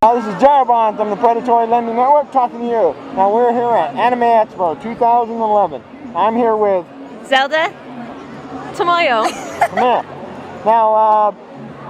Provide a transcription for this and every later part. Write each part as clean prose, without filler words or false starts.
This is Jarbon from the Predatory Lending Network talking to you. Now we're here at Anime Expo 2011. I'm here with Zelda Tomoyo. Now,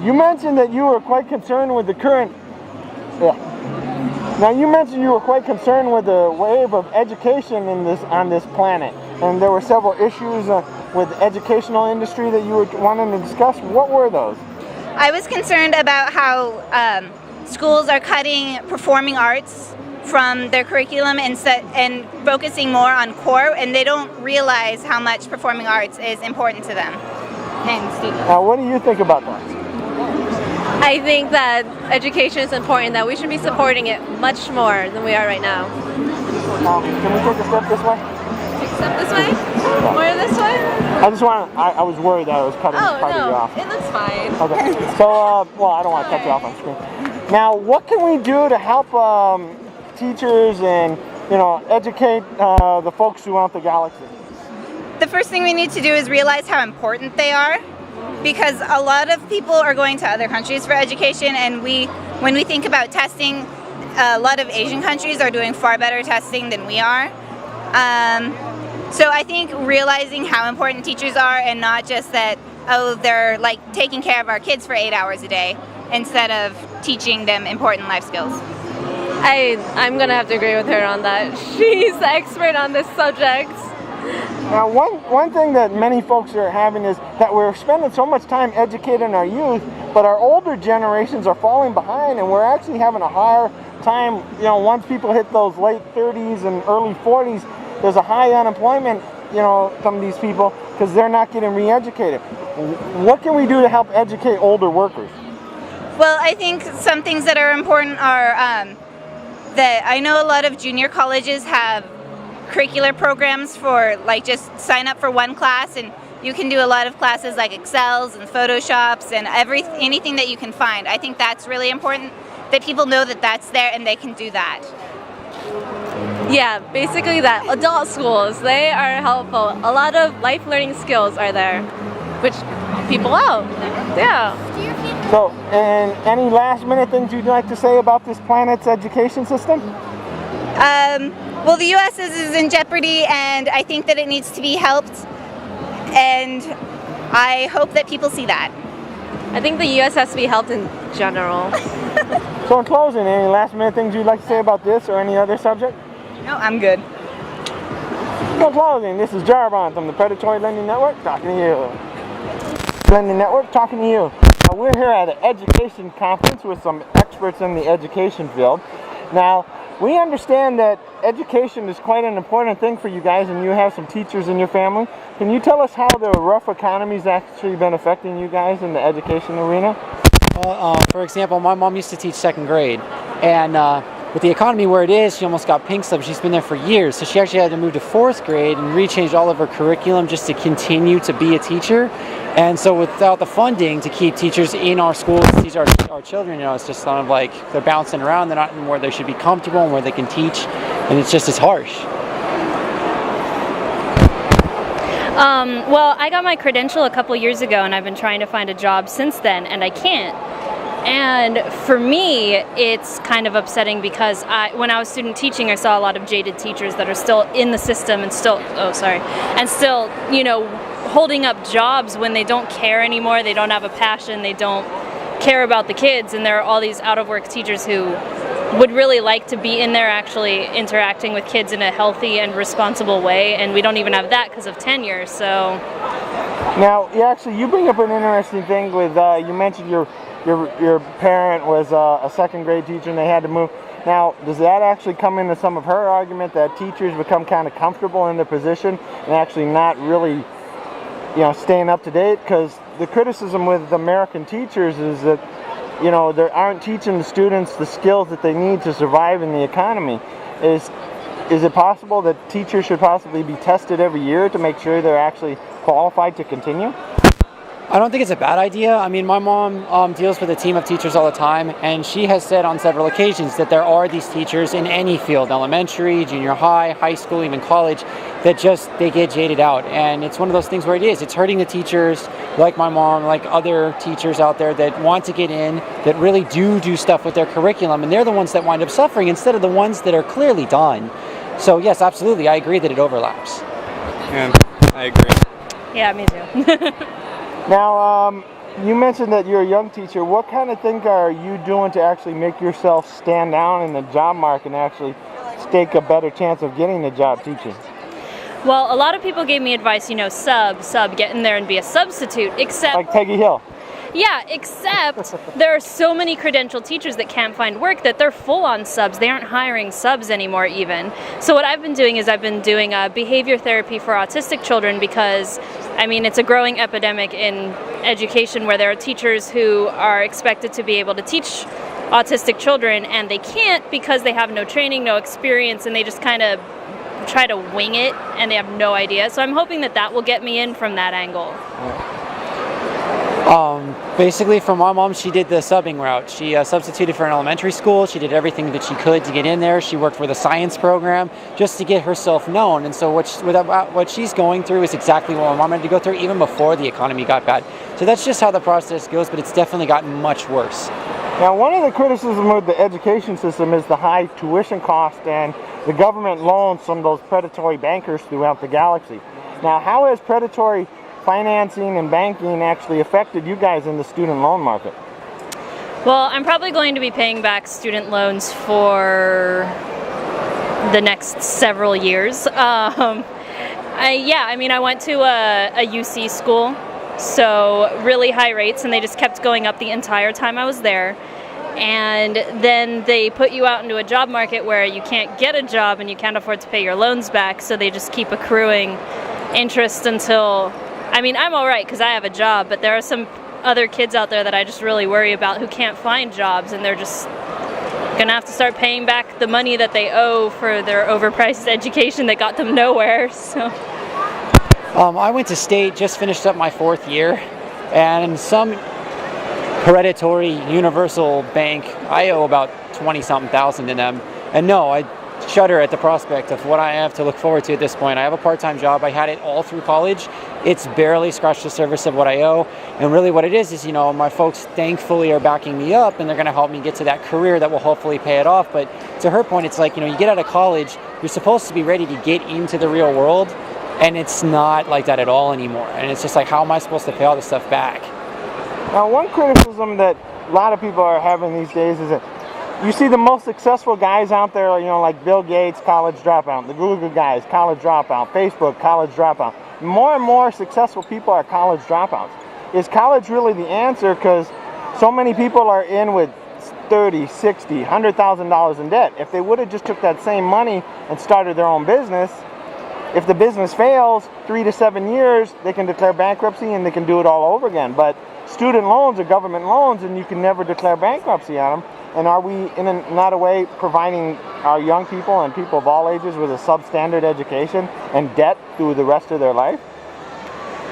you mentioned that you were quite concerned with the current. Now you mentioned you were quite concerned with the wave of education on this planet, and there were several issues with the educational industry that you were wanting to discuss. What were those? I was concerned about how schools are cutting performing arts from their curriculum and focusing more on core, and they don't realize how much performing arts is important to them and students. Now, what do you think about that? I think that education is important, that we should be supporting it much more than we are right now. Can we take a step this way? Take a step this way? More this way? I was worried that I was cutting part of you off. It looks fine. Okay. So, well, I don't want to cut you off on screen. Now, what can we do to help teachers and, educate the folks throughout the galaxy? The first thing we need to do is realize how important they are, because a lot of people are going to other countries for education, and when we think about testing, a lot of Asian countries are doing far better testing than we are. So I think realizing how important teachers are, and not just that, they're like taking care of our kids for 8 hours a day instead of teaching them important life skills. I'm gonna have to agree with her on that. She's the expert on this subject. Now, one thing that many folks are having is that we're spending so much time educating our youth, but our older generations are falling behind, and we're actually having a higher time, once people hit those late 30s and early 40s, there's a high unemployment, from these people because they're not getting re-educated. What can we do to help educate older workers? Well, I think some things that are important are that I know a lot of junior colleges have curricular programs for just sign up for one class, and you can do a lot of classes like Excels and Photoshops and anything that you can find. I think that's really important, that people know that that's there and they can do that. Yeah, basically that. Adult schools, they are helpful. A lot of life learning skills are there, which people out. Yeah. So, and any last minute things you'd like to say about this planet's education system? Well, the U.S. is in jeopardy, and I think that it needs to be helped, and I hope that people see that. I think the U.S. has to be helped in general. So in closing, any last minute things you'd like to say about this or any other subject? No, I'm good. So in closing, this is Jarbon from the Predatory Lending Network talking to you. Lending Network talking to you. Now, we're here at an education conference with some experts in the education field. Now, we understand that education is quite an important thing for you guys, and you have some teachers in your family. Can you tell us how the rough economy's actually been affecting you guys in the education arena? Well, for example, my mom used to teach second grade, and with the economy where it is, she almost got pink slip. She's been there for years, so she actually had to move to fourth grade and rechange all of her curriculum just to continue to be a teacher. And so without the funding to keep teachers in our schools, to teach our children, it's just kind of like they're bouncing around. They're not in where they should be comfortable and where they can teach, and it's harsh. Well, I got my credential a couple years ago, and I've been trying to find a job since then, and I can't. And for me, it's kind of upsetting because when I was student teaching, I saw a lot of jaded teachers that are still in the system and still, holding up jobs when they don't care anymore, they don't have a passion, they don't care about the kids, and there are all these out-of-work teachers who would really like to be in there actually interacting with kids in a healthy and responsible way, and we don't even have that because of tenure. So now, you bring up an interesting thing with you mentioned your parent was a second grade teacher and they had to move. Now, does that actually come into some of her argument that teachers become kind of comfortable in their position and actually not really staying up to date? Because the criticism with American teachers is that they aren't teaching the students the skills that they need to survive in the economy. Is it possible that teachers should possibly be tested every year to make sure they're actually qualified to continue? I don't think it's a bad idea. I mean, my mom deals with a team of teachers all the time, and she has said on several occasions that there are these teachers in any field, elementary, junior high, high school, even college, that just, they get jaded out. And it's one of those things where it's hurting the teachers, like my mom, like other teachers out there that want to get in, that really do stuff with their curriculum, and they're the ones that wind up suffering instead of the ones that are clearly done. So yes, absolutely, I agree that it overlaps. Yeah, I agree. Yeah, me too. Now, you mentioned that you're a young teacher. What kind of thing are you doing to actually make yourself stand out in the job market and actually stake a better chance of getting the job teaching? Well, a lot of people gave me advice, sub, get in there and be a substitute, except... Like Peggy Hill. Yeah, except there are so many credentialed teachers that can't find work that they're full on subs. They aren't hiring subs anymore even. So what I've been doing is I've been doing behavior therapy for autistic children because, I mean, it's a growing epidemic in education where there are teachers who are expected to be able to teach autistic children and they can't because they have no training, no experience, and they just kind of try to wing it and they have no idea. So I'm hoping that that will get me in from that angle. Basically, for my mom, she did the subbing route. She substituted for an elementary school. She did everything that she could to get in there. She worked with a science program just to get herself known. And so what she's going through is exactly what my mom had to go through even before the economy got bad. So that's just how the process goes, but it's definitely gotten much worse. Now, one of the criticisms with the education system is the high tuition cost and the government loans from those predatory bankers throughout the galaxy. Now, how has predatory financing and banking actually affected you guys in the student loan market? Well, I'm probably going to be paying back student loans for the next several years. I went to a UC school, so really high rates, and they just kept going up the entire time I was there. And then they put you out into a job market where you can't get a job and you can't afford to pay your loans back, so they just keep accruing interest until... I mean, I'm all right because I have a job, but there are some other kids out there that I just really worry about who can't find jobs, and they're just going to have to start paying back the money that they owe for their overpriced education that got them nowhere. So, I went to state, just finished up my 4th year, and some hereditary universal bank, I owe about 20-something thousand to them. And no, I shudder at the prospect of what I have to look forward to at this point. I have a part-time job. I had it all through college. It's barely scratched the surface of what I owe. And really what it is, my folks thankfully are backing me up and they're going to help me get to that career that will hopefully pay it off. But to her point, it's like, you get out of college, you're supposed to be ready to get into the real world. And it's not like that at all anymore. And it's just like, how am I supposed to pay all this stuff back? Now, one criticism that a lot of people are having these days is that you see the most successful guys out there, like Bill Gates, college dropout, the Google guys, college dropout, Facebook, college dropout. More and more successful people are college dropouts. Is college really the answer? Because so many people are in with $30,000, $60,000, $100,000 in debt. If they would have just took that same money and started their own business, if the business fails, 3 to 7 years, they can declare bankruptcy and they can do it all over again. But student loans are government loans and you can never declare bankruptcy on them. And are we, not a way, providing our young people and people of all ages with a substandard education and debt through the rest of their life?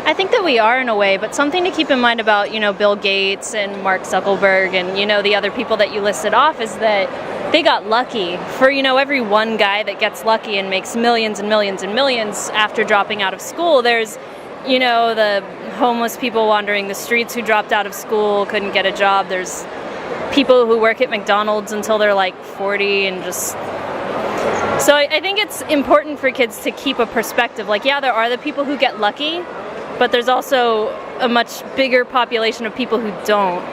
I think that we are in a way, but something to keep in mind about, Bill Gates and Mark Zuckerberg and, the other people that you listed off is that they got lucky. For, every one guy that gets lucky and makes millions and millions and millions after dropping out of school, there's, the homeless people wandering the streets who dropped out of school, couldn't get a job. There's people who work at McDonald's until they're like 40 and just... So I think it's important for kids to keep a perspective. Like, yeah, there are the people who get lucky, but there's also a much bigger population of people who don't.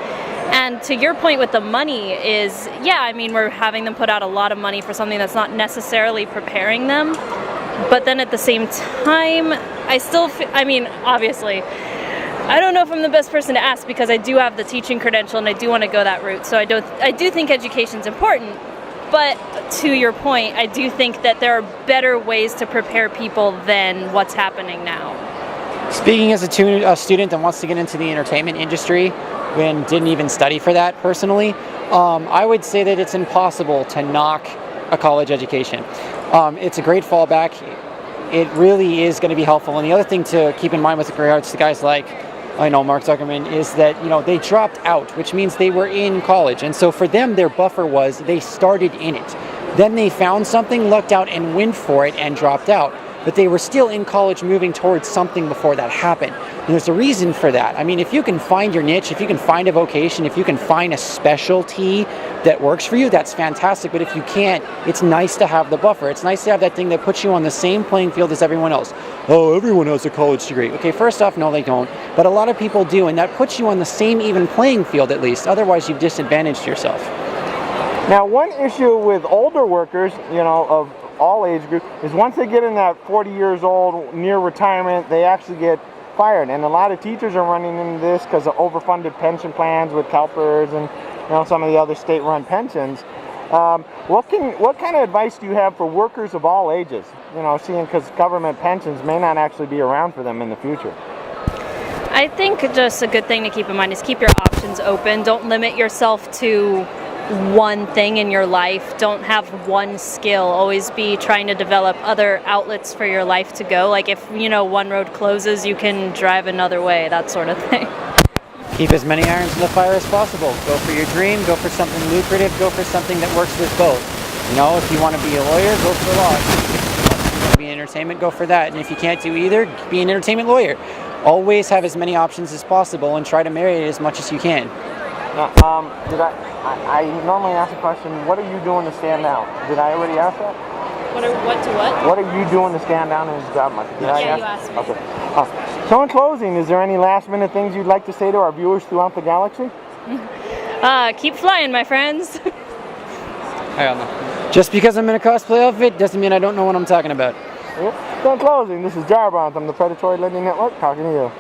And to your point with the money is, we're having them put out a lot of money for something that's not necessarily preparing them. But then at the same time, I still, obviously, I don't know if I'm the best person to ask because I do have the teaching credential and I do want to go that route. So I do think education's important. But to your point, I do think that there are better ways to prepare people than what's happening now. Speaking as a student that wants to get into the entertainment industry and didn't even study for that personally, I would say that it's impossible to knock a college education. It's a great fallback. It really is going to be helpful. And the other thing to keep in mind with regards to guys like I know Mark Zuckerman, is that, you know, they dropped out, which means they were in college. And so for them, their buffer was they started in it. Then they found something, lucked out, and went for it and dropped out. But they were still in college moving towards something before that happened. And there's a reason for that. I mean, if you can find your niche, if you can find a vocation, if you can find a specialty that works for you, that's fantastic. But if you can't, it's nice to have the buffer. It's nice to have that thing that puts you on the same playing field as everyone else. Oh, everyone has a college degree. Okay, first off, no, they don't. But a lot of people do, and that puts you on the same even playing field at least. Otherwise, you've disadvantaged yourself. Now, one issue with older workers, you know, of all age groups, is once they get in that 40 years old, near retirement, they actually get fired. And a lot of teachers are running into this because of overfunded pension plans with CalPERS and, you know, some of the other state-run pensions. What kind of advice do you have for workers of all ages? You know, seeing because government pensions may not actually be around for them in the future. I think just a good thing to keep in mind is keep your options open. Don't limit yourself to one thing in your life. Don't have one skill. Always be trying to develop other outlets for your life to go. Like if, you know, one road closes, you can drive another way, that sort of thing. Keep as many irons in the fire as possible. Go for your dream, go for something lucrative, go for something that works with both. You know, if you want to be a lawyer, go for law. If you want to be in entertainment, go for that. And if you can't do either, be an entertainment lawyer. Always have as many options as possible and try to marry it as much as you can. I normally ask a question, what are you doing to stand out? Did I already ask that? What are you doing to stand out in this job market? You asked me. Okay. So in closing, is there any last minute things you'd like to say to our viewers throughout the galaxy? Keep flying, my friends. I don't know. Just because I'm in a cosplay outfit doesn't mean I don't know what I'm talking about. So in closing, this is Jarbon from the Predatory Lending Network talking to you.